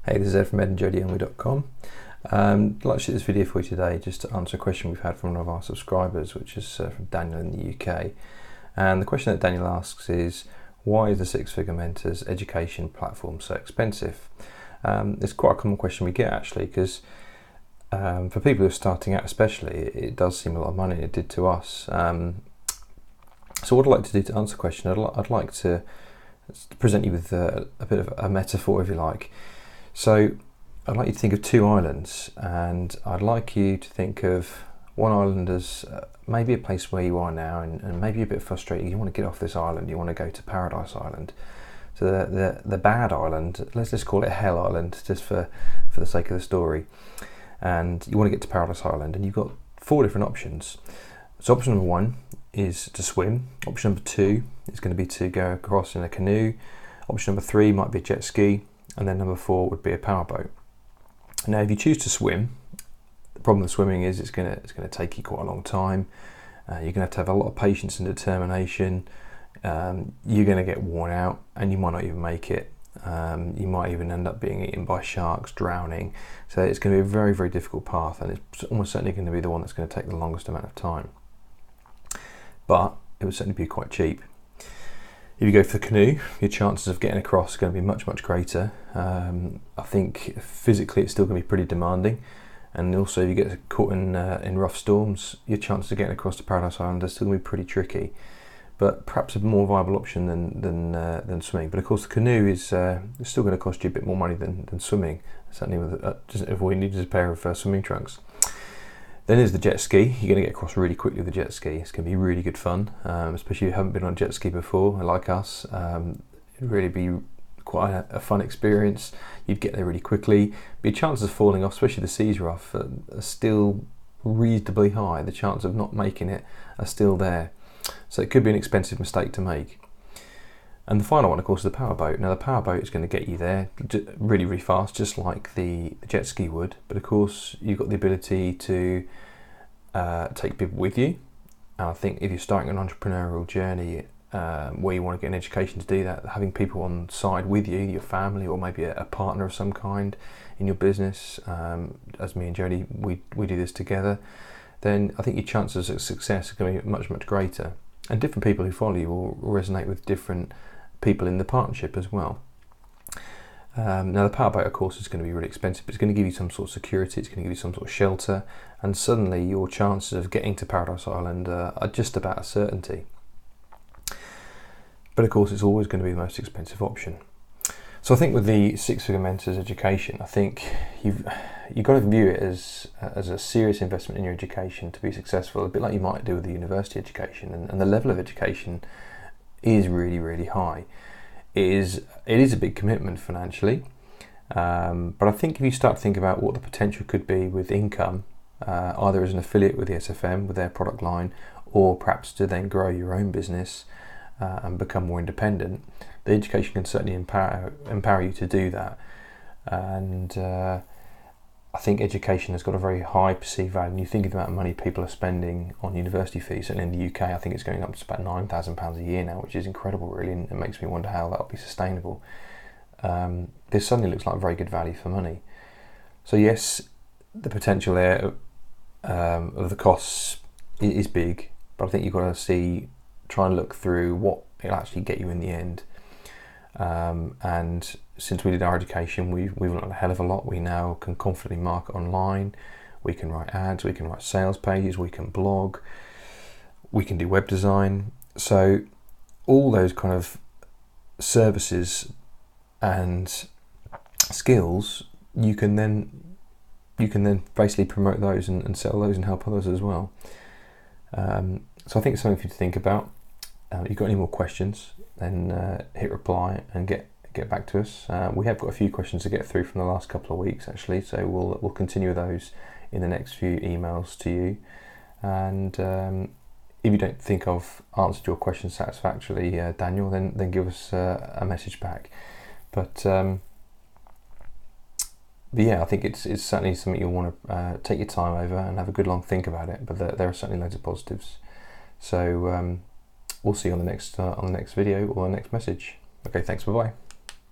Hey, this is Ed from edandjodieyoungway.com. I'd like to shoot this video for you today just to answer a question we've had from one of our subscribers, which is from Daniel in the UK. And the question that Daniel asks is, why is the Six Figure Mentors education platform so expensive? It's quite a common question we get actually, because for people who are starting out especially, it does seem a lot of money. It did to us. So what I'd like to do to answer the question, I'd like to present you with a bit of a metaphor, if you like. So I'd like you to think of two islands, and I'd like you to think of one island as maybe a place where you are now, and maybe a bit frustrated. You want to get off this island, you want to go to Paradise Island. So the bad island, let's just call it Hell Island, just for the sake of the story. And you want to get to Paradise Island, and you've got four different options. So option number one is to swim. Option number two is going to be to go across in a canoe. Option number three might be a jet ski. And then number four would be a powerboat. Now, if you choose to swim, the problem with swimming is it's going to take you quite a long time. You're going to have a lot of patience and determination. You're going to get worn out, and you might not even make it. You might even end up being eaten by sharks, drowning. So it's going to be a very, very difficult path, and it's almost certainly going to be the one that's going to take the longest amount of time. But it would certainly be quite cheap. If you go for the canoe, your chances of getting across are going to be much, much greater. I think physically it's still going to be pretty demanding, and also if you get caught in rough storms, your chances of getting across to Paradise Island are still going to be pretty tricky. But perhaps a more viable option than swimming. But of course, the canoe is still going to cost you a bit more money than swimming. Certainly, with just all you need is a pair of swimming trunks. Then there's the jet ski. You're going to get across really quickly with the jet ski. It's going to be really good fun, especially if you haven't been on a jet ski before, like us. It'd really be quite a fun experience. You'd get there really quickly. But your chances of falling off, especially the seas rough, are still reasonably high. The chance of not making it are still there. So it could be an expensive mistake to make. And the final one, of course, is the powerboat. Now, the powerboat is going to get you there really, really fast, just like the jet ski would. But of course, you've got the ability to take people with you. And I think if you're starting an entrepreneurial journey where you want to get an education to do that, having people on side with you, your family, or maybe a partner of some kind in your business, as me and Jodie, we do this together, then I think your chances of success are going to be much, much greater. And different people who follow you will resonate with different people in the partnership as well. Now, the powerboat, of course, is going to be really expensive, but it's going to give you some sort of security, it's going to give you some sort of shelter, and suddenly your chances of getting to Paradise Island are just about a certainty. But of course, it's always going to be the most expensive option. So I think with the Six Figure Mentors education, I think you've got to view it as a serious investment in your education to be successful, a bit like you might do with the university education. And the level of education is really, really high. It is a big commitment financially, but I think if you start to think about what the potential could be with income, either as an affiliate with the SFM, with their product line, or perhaps to then grow your own business and become more independent, the education can certainly empower you to do that. And I think education has got a very high perceived value. And you think of the amount of money people are spending on university fees, and in the UK I think it's going up to about £9,000 a year now, which is incredible really, and it makes me wonder how that'll be sustainable. This suddenly looks like very good value for money. So yes, the potential there of the costs is big, but I think you've got to try and look through what it'll actually get you in the end. And since we did our education, we've learned a hell of a lot. We now can confidently market online, we can write ads, we can write sales pages, we can blog, we can do web design. So all those kind of services and skills, you can then basically promote those and sell those and help others as well. So I think it's something for you to think about. If you've got any more questions, then hit reply and get back to us. We have got a few questions to get through from the last couple of weeks actually, so we'll continue with those in the next few emails to you. And if you don't think I've answered your question satisfactorily, Daniel, then give us a message back. But yeah, I think it's certainly something you'll want to take your time over and have a good long think about it. But there are certainly loads of positives. So we'll see you on the next video or the next message. Okay, thanks, bye-bye.